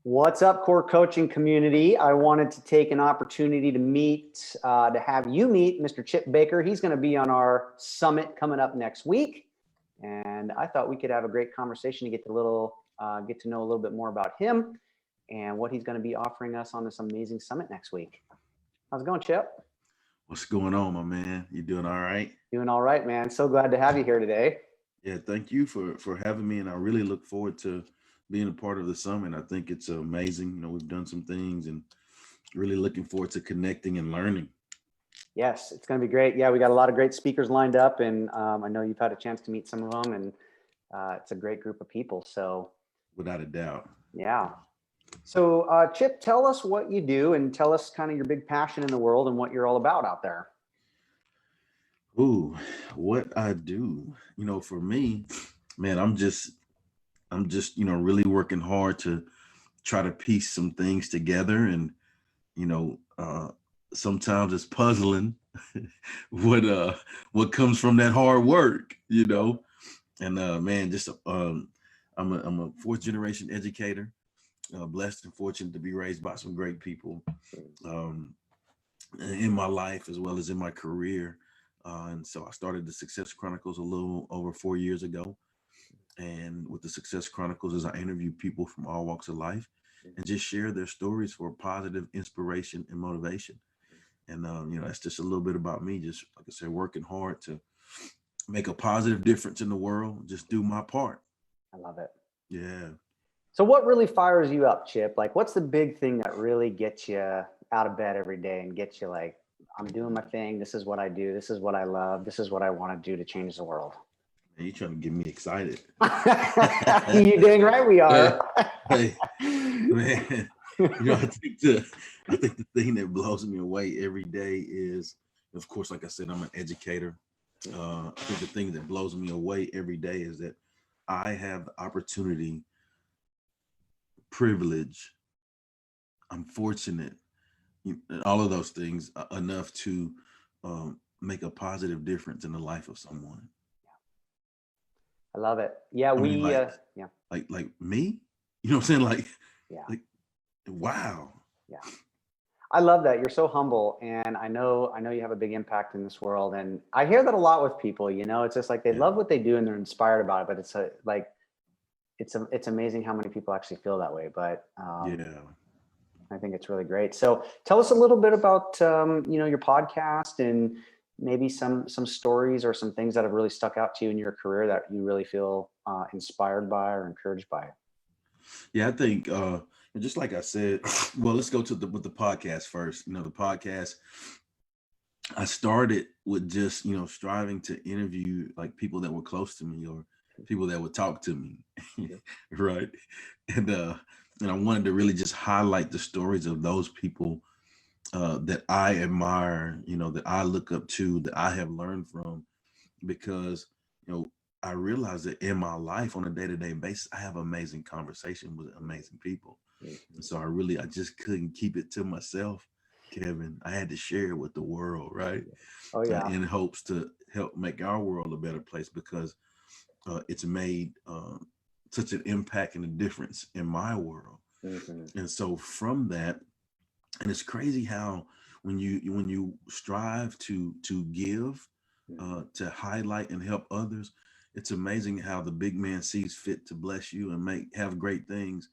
What's up, core coaching community? I wanted to take an opportunity to have you meet Mr. Chip Baker. He's going to be on our summit coming up next week. And I thought we could have a great conversation to get to know a little bit more about him and what he's going to be offering us on this amazing summit next week. How's it going, Chip? What's going on, my man? You doing all right? Doing all right, man. So glad to have you here today. Yeah, thank you for having me, and I really look forward to being a part of the summit. I think it's amazing. We've done some things, and really looking forward to connecting and learning. Yes, it's going to be great. Yeah, we got a lot of great speakers lined up, and I know you've had a chance to meet some of them, and it's a great group of people. So, without a doubt. Yeah. So, Chip, tell us what you do, and tell us kind of your big passion in the world and what you're all about out there. Ooh, what I do, for me, man, I'm just, really working hard to try to piece some things together. And, sometimes it's puzzling what comes from that hard work, and, man, I'm a fourth generation educator, blessed and fortunate to be raised by some great people, in my life as well as in my career. And so I started the Success Chronicles a little over 4 years ago. And with the Success Chronicles is I interview people from all walks of life and just share their stories for positive inspiration and motivation. And, that's just a little bit about me, just like I said, working hard to make a positive difference in the world, just do my part. I love it. Yeah. So what really fires you up, Chip? Like, what's the big thing that really gets you out of bed every day and gets you like, I'm doing my thing. This is what I do. This is what I love. This is what I want to do to change the world. Man, you're trying to get me excited. You dang right we are. Hey, man, I think the thing that blows me away every day is, of course, like I said, I'm an educator. I think the thing that blows me away every day is that I have the opportunity, privilege, I'm fortunate, all of those things enough to make a positive difference in the life of someone. I love it. Yeah, like me, you know what I'm saying? Like wow. Yeah. I love that. You're so humble, and I know you have a big impact in this world. And I hear that a lot with people, it's just like they love what they do and they're inspired about it, but it's amazing how many people actually feel that way. But I think it's really great. So tell us a little bit about, your podcast and maybe some stories or some things that have really stuck out to you in your career that you really feel inspired by or encouraged by. Yeah, I think, just like I said, well, let's go with the podcast first. The podcast, I started with just, striving to interview like people that were close to me or people that would talk to me. Right. And I wanted to really just highlight the stories of those people that I admire, that I look up to, that I have learned from, because, I realize that in my life on a day-to-day basis, I have amazing conversation with amazing people. And so I just couldn't keep it to myself, Kevin. I had to share it with the world, right? Oh yeah. In hopes to help make our world a better place, because it's made such an impact and a difference in my world. And so from that, and it's crazy how when you strive to give, to highlight and help others, it's amazing how the big man sees fit to bless you and have great things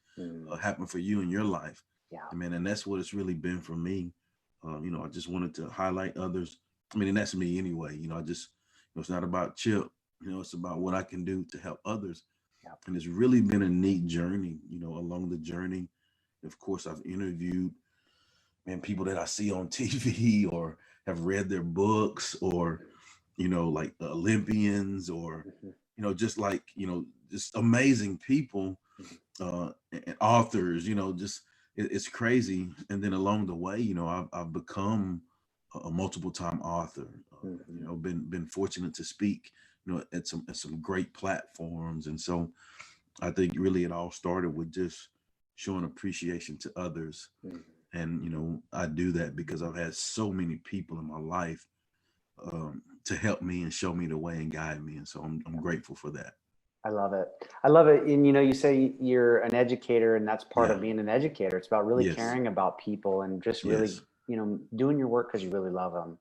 happen for you in your life. Yeah. And that's what it's really been for me. I just wanted to highlight others. And that's me anyway. It's not about Chip. It's about what I can do to help others. Yeah. And it's really been a neat journey. Along the journey, of course, I've interviewed people that I see on TV or have read their books, or like the Olympians, or just just amazing people, and authors. It's crazy. And then along the way, I've become a multiple time author. Been fortunate to speak at some great platforms. And so I think really it all started with just showing appreciation to others. And I do that because I've had so many people in my life to help me and show me the way and guide me. And so I'm grateful for that. I love it. I love it. And you say you're an educator, and that's part Yeah. of being an educator. It's about really Yes. caring about people and just really, Yes. doing your work because you really love them.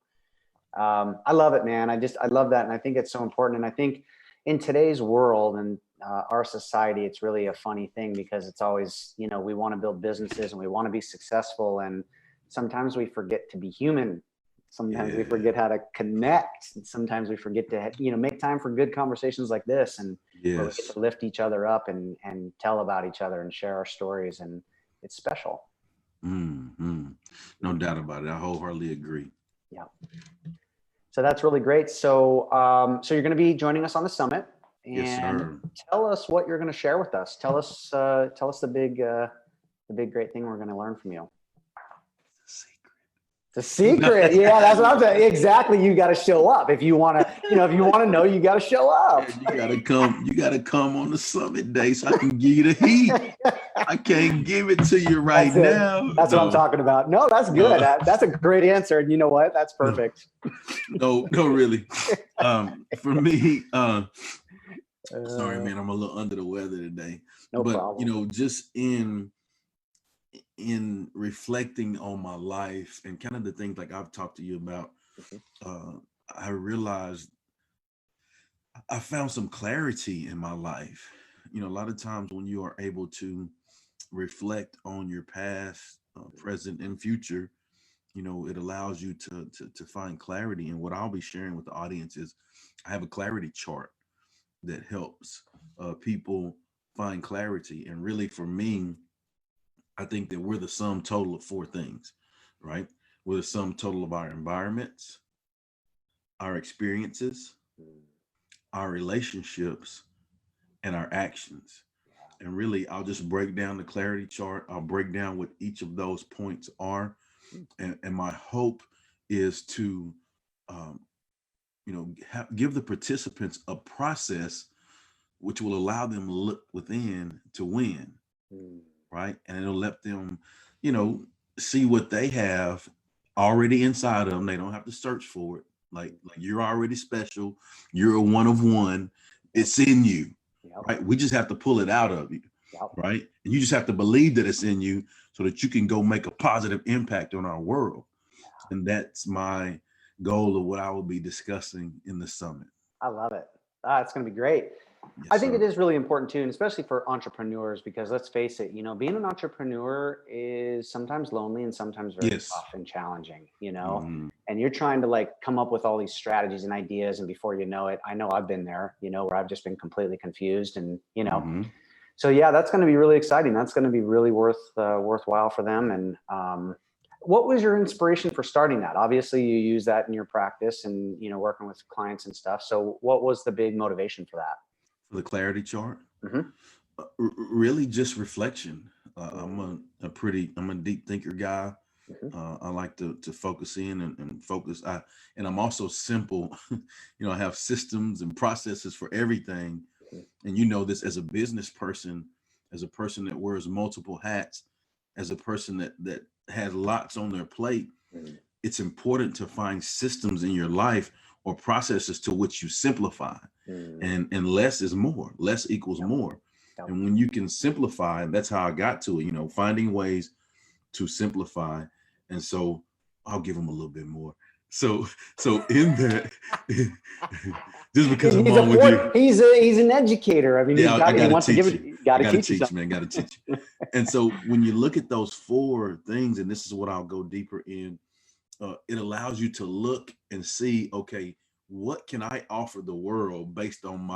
I love it, man. I love that. And I think it's so important. And I think in today's world and our society, it's really a funny thing because it's always, we want to build businesses and we want to be successful. And sometimes we forget to be human. Sometimes we Yeah. forget how to connect. And sometimes we forget to, make time for good conversations like this, and where we get Yes. to lift each other up and tell about each other and share our stories. And it's special. Hmm. No doubt about it. I wholeheartedly agree. Yeah. So that's really great. So you're going to be joining us on the summit, Yes, and sir. tell us what you're going to share with us. Tell us the big great thing we're going to learn from you. The secret. Yeah, that's what I'm saying. Exactly. You got to show up if you want to. If you want to know, you got to show up. You gotta come. You gotta come on the summit day so I can give you the heat. I can't give it to you right now. That's what I'm talking about. No, that's good. No. That's a great answer. And you know what? That's perfect. No, really. For me, sorry, man, I'm a little under the weather today. No But problem. just in reflecting on my life and kind of the things like I've talked to you about, uh, I realized I found some clarity in my life. A lot of times when you are able to reflect on your past, present, and future, it allows you to find clarity. And what I'll be sharing with the audience is I have a clarity chart that helps people find clarity. And really, for me, I think that we're the sum total of four things, right? We're the sum total of our environments, our experiences, our relationships, and our actions. And really, I'll just break down the clarity chart. I'll break down what each of those points are. And my hope is to, um, give the participants a process which will allow them to look within to win, right? And it'll let them, you know, see what they have already inside of them. They don't have to search for it. Like you're already special. You're a one of one. It's in you, Yep. right? We just have to pull it out of you, Yep. right? And you just have to believe that it's in you so that you can go make a positive impact on our world. And that's my goal of what I will be discussing in the summit. I love it. It's going to be great. I Yes, think it sir. is really important too, and especially for entrepreneurs, because let's face it, being an entrepreneur is sometimes lonely and sometimes very Yes. tough and challenging, Mhm. and you're trying to like come up with all these strategies and ideas. And before you know it, I know I've been there, where I've just been completely confused and. Mhm. So yeah, that's going to be really exciting. That's going to be really worthwhile for them. And what was your inspiration for starting that? Obviously, you use that in your practice and working with clients and stuff. So what was the big motivation for that? For the clarity chart, Hmm. really just reflection. I'm Hmm. I'm a deep thinker guy. Hmm. I like to focus in and focus. And I'm also simple. I have systems and processes for everything. And you know this as a business person, as a person that wears multiple hats, as a person that has lots on their plate. It's important to find systems in your life or processes to which you simplify. Hmm. And less is more. Less equals Yep. more. Yep. And when you can simplify, that's how I got to it, finding ways to simplify. And so I'll give them a little bit more. So in that, just because I'm He's on with you, he's an educator. I mean, yeah, I he got to wants to give teach it. you. Got I to got to teach you teach, something. man. Got to teach you. And so when you look at those four things, and this is what I'll go deeper in, it allows you to look and see, okay, what can I offer the world based on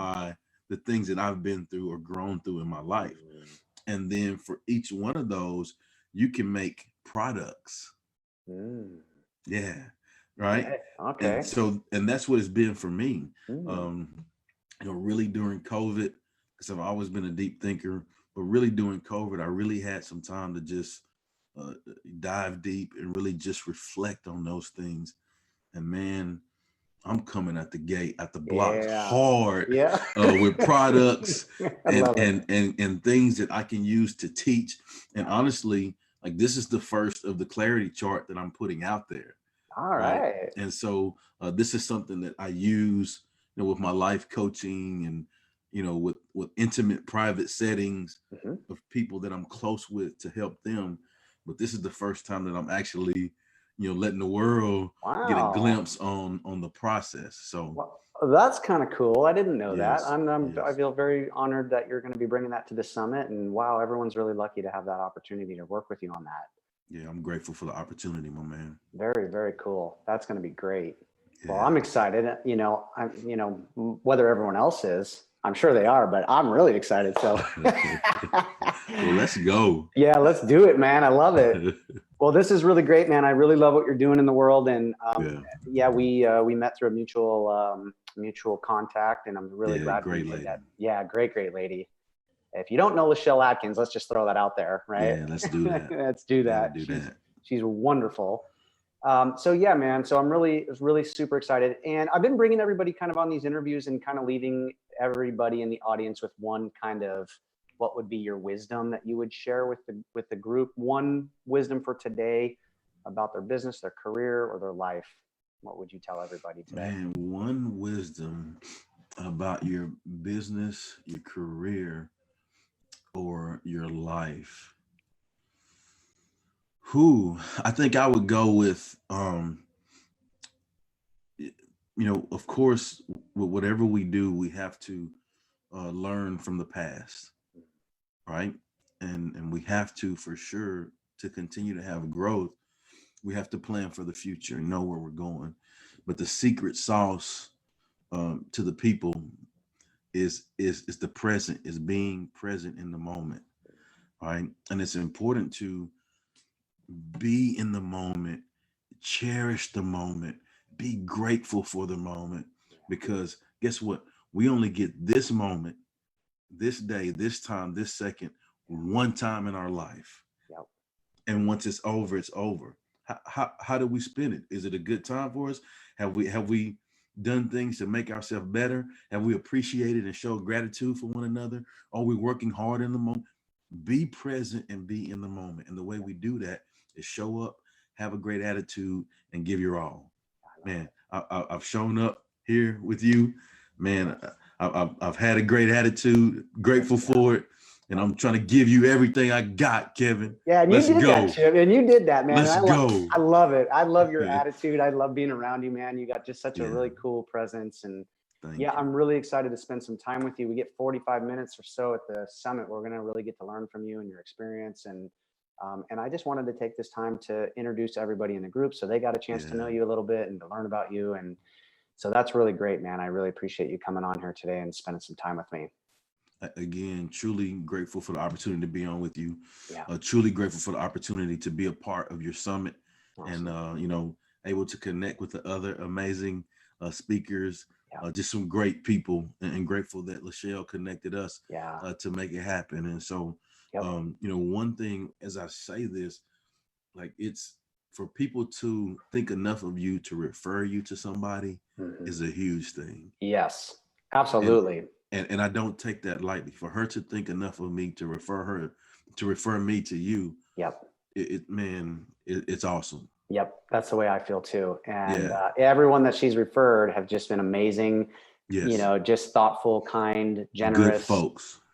the things that I've been through or grown through in my life. And then for each one of those, you can make products. Mm. Yeah. Right. Okay. And Okay. so, and that's what it's been for me. Mm. Um, really during COVID, because I've always been a deep thinker, but really during COVID, I really had some time to just uh, dive deep and really just reflect on those things. And man, I'm coming at the gate, at the blocks Yeah. hard Yeah. with products I love it. and things that I can use to teach. And honestly, like this is the first of the clarity chart that I'm putting out there, All right? right. And so this is something that I use, with my life coaching and with intimate private settings Mm-hmm. of people that I'm close with to help them. But this is the first time that I'm actually, letting the world get a Wow. glimpse on the process. So Well, that's kind of cool. I didn't know that. yes, I yes. feel very honored that you're going to be bringing that to the summit. And wow, everyone's really lucky to have that opportunity to work with you on that. Yeah, I'm grateful for the opportunity, my man. Very, very cool. That's going to be great. Well, I'm Yeah. excited. Whether everyone else is, I'm sure they are, but I'm really excited. So, Well, let's go. yeah, let's do it, man. I love it. Well, this is really great, man. I really love what you're doing in the world, and Yeah. yeah, we met through a mutual contact, and I'm really Yeah, glad we great made lady. that. Yeah, great lady. If you don't know Lachelle Atkins, let's just throw that out there, right? Yeah, let's do that. Let's do Gotta that. do that. She's wonderful. So yeah, man. So I'm really super excited, and I've been bringing everybody kind of on these interviews and kind of leaving everybody in the audience with one kind of what would be your wisdom that you would share with the group. One wisdom for today about their business, their career, or their life. What would you tell everybody today? Man, one wisdom about your business, your career, or your life. I think I would go with of course, with whatever we do, we have to learn from the past, right? And we have to, for sure, to continue to have growth. We have to plan for the future, know where we're going. But the secret sauce to the people is the present, is being present in the moment, right? And it's important to be in the moment, cherish the moment, be grateful for the moment, because guess what? We only get this moment, this day, this time, this second, one time in our life. Yep. And once it's over, it's over. How do we spend it? Is it a good time for us? Have we done things to make ourselves better? Have we appreciated and showed gratitude for one another? Are we working hard in the moment? Be present and be in the moment. And the way we do that is show up, have a great attitude, and give your all. Man, I've shown up here with you, man. I've had a great attitude, grateful for it, and I'm trying to give you everything I got, Kevin. Yeah, and you Let's did go. that, Chip, and you did that, man. Let's go. I love it. I love your attitude. I love being around you, man. You got just such a really cool presence, and Thank yeah, you. I'm really excited to spend some time with you. We get 45 minutes or so at the summit. We're going to really get to learn from you and your experience, and I just wanted to take this time to introduce everybody in the group so they got a chance to know you a little bit and to learn about you. And so that's really great, man. I really appreciate you coming on here today and spending some time with me. Again, truly grateful for the opportunity to be on with you. Yeah. Truly grateful for the opportunity to be a part of your summit. Awesome. And able to connect with the other amazing speakers, Yeah. just some great people, and grateful that Lachelle connected us Yeah. to make it happen. And so, Yep. One thing as I say this, like, it's for people to think enough of you to refer you to somebody is a huge thing. Yes, absolutely. And I don't take that lightly. For her to think enough of me to refer me to you. Yep. It's awesome. Yep. That's the way I feel too. And everyone that she's referred have just been amazing. Yes. Just thoughtful, kind, generous.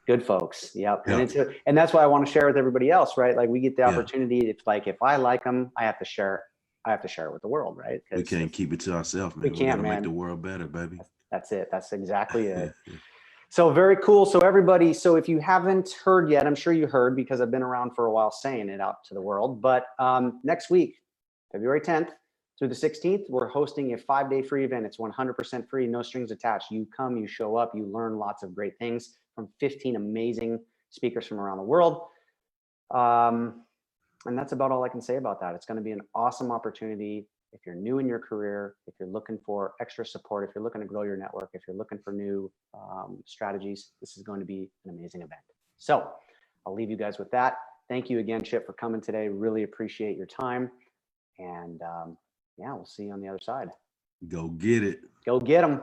Good folks. Yep. And that's why I want to share with everybody else, right? Like, we get the opportunity. It's like, if I like them, I have to share it with the world, right? We can't keep it to ourselves, man. We can't, gotta man. make the world better, baby. That's it. That's exactly it. So very cool. So everybody, so if you haven't heard yet, I'm sure you heard, because I've been around for a while saying it out to the world. But next week, February 10th through the 16th, we're hosting a 5-day free event. It's 100% free, no strings attached. You come, you show up, you learn lots of great things from 15 amazing speakers from around the world. And that's about all I can say about that. It's going to be an awesome opportunity. If you're new in your career, if you're looking for extra support, if you're looking to grow your network, if you're looking for new strategies, this is going to be an amazing event. So I'll leave you guys with that. Thank you again, Chip, for coming today. Really appreciate your time. And yeah, we'll see you on the other side. Go get it. Go get them.